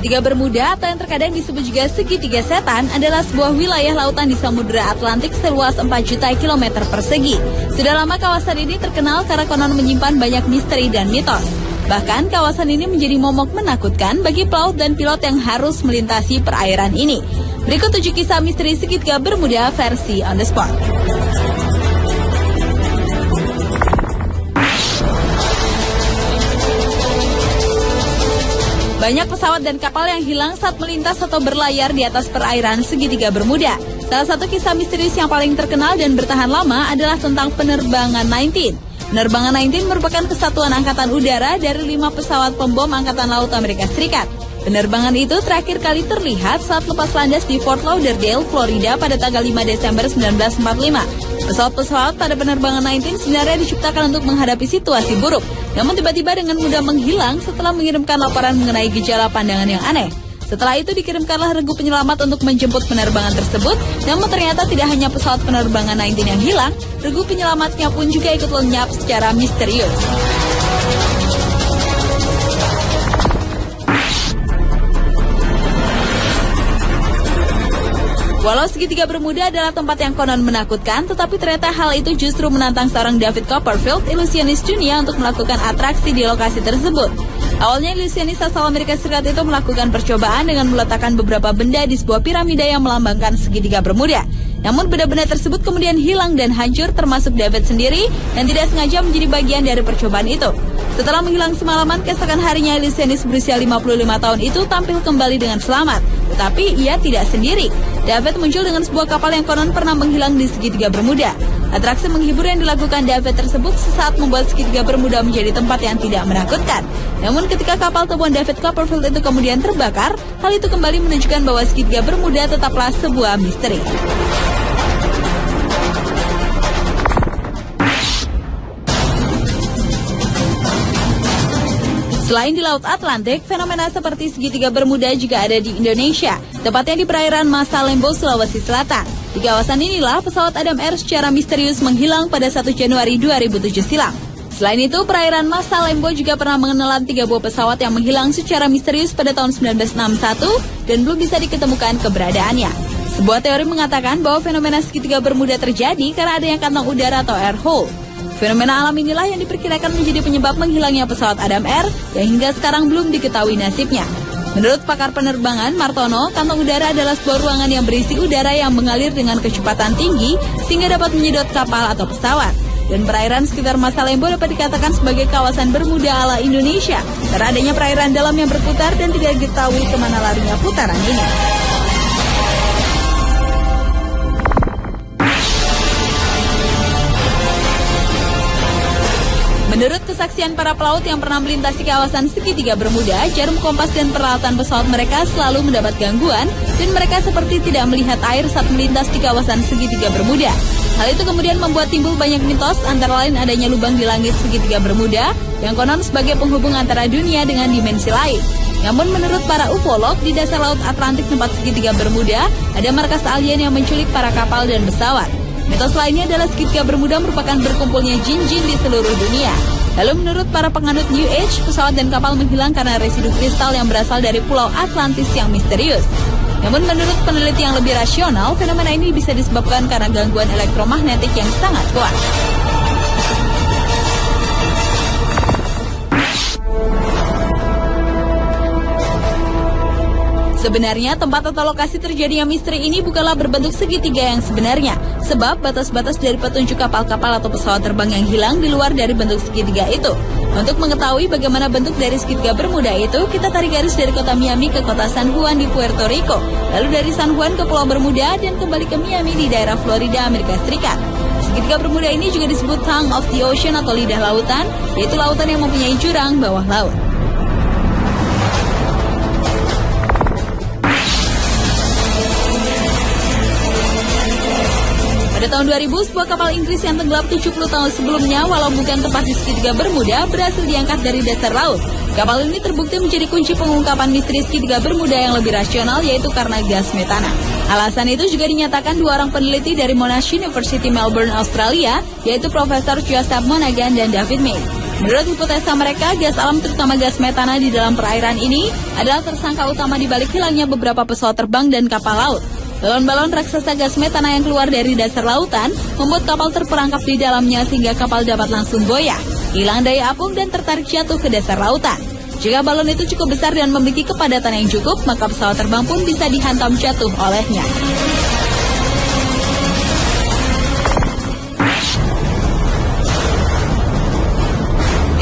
Segitiga Bermuda atau yang terkadang disebut juga segitiga setan adalah sebuah wilayah lautan di Samudra Atlantik seluas 4 juta kilometer persegi. Sudah lama kawasan ini terkenal karena konon menyimpan banyak misteri dan mitos. Bahkan kawasan ini menjadi momok menakutkan bagi pelaut dan pilot yang harus melintasi perairan ini. Berikut 7 kisah misteri Segitiga Bermuda versi On The Spot. Banyak pesawat dan kapal yang hilang saat melintas atau berlayar di atas perairan Segitiga Bermuda. Salah satu kisah misterius yang paling terkenal dan bertahan lama adalah tentang penerbangan 19. Penerbangan 19 merupakan kesatuan angkatan udara dari 5 pesawat pembom Angkatan Laut Amerika Serikat. Penerbangan itu terakhir kali terlihat saat lepas landas di Fort Lauderdale, Florida pada tanggal 5 Desember 1945. Pesawat-pesawat pada penerbangan 19 sebenarnya diciptakan untuk menghadapi situasi buruk, namun tiba-tiba dengan mudah menghilang setelah mengirimkan laporan mengenai gejala pandangan yang aneh. Setelah itu dikirimkanlah regu penyelamat untuk menjemput penerbangan tersebut, namun ternyata tidak hanya pesawat penerbangan 19 yang hilang, regu penyelamatnya pun juga ikut lenyap secara misterius. Walau Segitiga Bermuda adalah tempat yang konon menakutkan, tetapi ternyata hal itu justru menantang seorang David Copperfield, ilusionis dunia untuk melakukan atraksi di lokasi tersebut. Awalnya ilusionis asal Amerika Serikat itu melakukan percobaan dengan meletakkan beberapa benda di sebuah piramida yang melambangkan Segitiga Bermuda. Namun benda-benda tersebut kemudian hilang dan hancur, termasuk David sendiri yang tidak sengaja menjadi bagian dari percobaan itu. Setelah menghilang semalaman, keesokan harinya ilusionis berusia 55 tahun itu tampil kembali dengan selamat. Tetapi ia tidak sendiri. David muncul dengan sebuah kapal yang konon pernah menghilang di Segitiga Bermuda. Atraksi menghibur yang dilakukan David tersebut sesaat membuat Segitiga Bermuda menjadi tempat yang tidak menakutkan. Namun ketika kapal temuan David Copperfield itu kemudian terbakar, hal itu kembali menunjukkan bahwa Segitiga Bermuda tetaplah sebuah misteri. Selain di Laut Atlantik, fenomena seperti Segitiga Bermuda juga ada di Indonesia, tepatnya di perairan Masa Lembo, Sulawesi Selatan. Di kawasan inilah pesawat Adam Air secara misterius menghilang pada 1 Januari 2007 silam. Selain itu, perairan Masa Lembo juga pernah mengenalan 3 buah pesawat yang menghilang secara misterius pada tahun 1961 dan belum bisa diketemukan keberadaannya. Sebuah teori mengatakan bahwa fenomena Segitiga Bermuda terjadi karena adanya kantong udara atau air hole. Fenomena alam inilah yang diperkirakan menjadi penyebab menghilangnya pesawat Adam Air yang hingga sekarang belum diketahui nasibnya. Menurut pakar penerbangan Martono, kantong udara adalah sebuah ruangan yang berisi udara yang mengalir dengan kecepatan tinggi sehingga dapat menyedot kapal atau pesawat. Dan perairan sekitar Masa Lembo dapat dikatakan sebagai kawasan Bermuda ala Indonesia karena adanya perairan dalam yang berputar dan tidak diketahui kemana larinya putaran ini. Menurut kesaksian para pelaut yang pernah melintasi kawasan Segitiga Bermuda, jarum kompas dan peralatan pesawat mereka selalu mendapat gangguan dan mereka seperti tidak melihat air saat melintas di kawasan Segitiga Bermuda. Hal itu kemudian membuat timbul banyak mitos, antara lain adanya lubang di langit Segitiga Bermuda yang konon sebagai penghubung antara dunia dengan dimensi lain. Namun menurut para ufolog, di dasar Laut Atlantik tempat Segitiga Bermuda ada markas alien yang menculik para kapal dan pesawat. Mitos lainnya adalah Segitiga Bermuda merupakan berkumpulnya jin-jin di seluruh dunia. Lalu menurut para penganut New Age, pesawat dan kapal menghilang karena residu kristal yang berasal dari Pulau Atlantis yang misterius. Namun menurut peneliti yang lebih rasional, fenomena ini bisa disebabkan karena gangguan elektromagnetik yang sangat kuat. Sebenarnya tempat atau lokasi terjadinya misteri ini bukanlah berbentuk segitiga yang sebenarnya, sebab batas-batas dari petunjuk kapal-kapal atau pesawat terbang yang hilang di luar dari bentuk segitiga itu. Untuk mengetahui bagaimana bentuk dari Segitiga Bermuda itu, kita tarik garis dari kota Miami ke kota San Juan di Puerto Rico, lalu dari San Juan ke Pulau Bermuda dan kembali ke Miami di daerah Florida, Amerika Serikat. Segitiga Bermuda ini juga disebut Tongue of the Ocean atau lidah lautan, yaitu lautan yang mempunyai jurang bawah laut. Pada tahun 2000, sebuah kapal Inggris yang tenggelam 70 tahun sebelumnya, walau bukan tepat di Segitiga Bermuda, berhasil diangkat dari dasar laut. Kapal ini terbukti menjadi kunci pengungkapan misteri Segitiga Bermuda yang lebih rasional, yaitu karena gas metana. Alasan itu juga dinyatakan 2 orang peneliti dari Monash University Melbourne, Australia, yaitu Profesor Joseph Monaghan dan David May. Menurut hipotesa mereka, gas alam terutama gas metana di dalam perairan ini adalah tersangka utama di balik hilangnya beberapa pesawat terbang dan kapal laut. Balon-balon raksasa gas metana yang keluar dari dasar lautan membuat kapal terperangkap di dalamnya sehingga kapal dapat langsung goyah, hilang daya apung dan tertarik jatuh ke dasar lautan. Jika balon itu cukup besar dan memiliki kepadatan yang cukup, maka pesawat terbang pun bisa dihantam jatuh olehnya.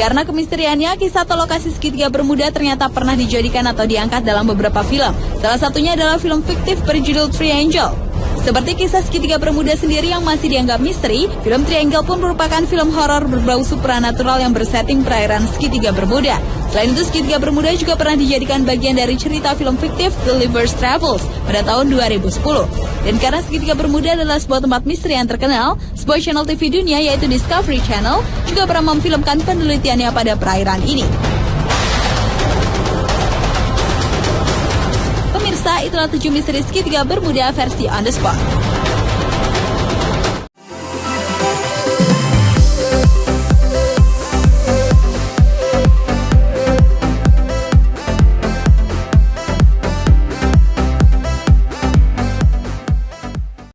Karena kemisteriannya, kisah atau lokasi segitiga Bermuda ternyata pernah dijadikan atau diangkat dalam beberapa film. Salah satunya adalah film fiktif berjudul Triangle. Seperti kisah segitiga Bermuda sendiri yang masih dianggap misteri, film Triangle pun merupakan film horor berbau supranatural yang bersetting perairan segitiga Bermuda. Selain itu, segitiga Bermuda juga pernah dijadikan bagian dari cerita film fiktif Gulliver's Travels pada tahun 2010. Dan karena segitiga Bermuda adalah sebuah tempat misteri yang terkenal, sebuah channel TV dunia yaitu Discovery Channel juga pernah memfilmkan penelitiannya pada perairan ini. Pemirsa, itulah 7 misteri segitiga Bermuda versi On The Spot.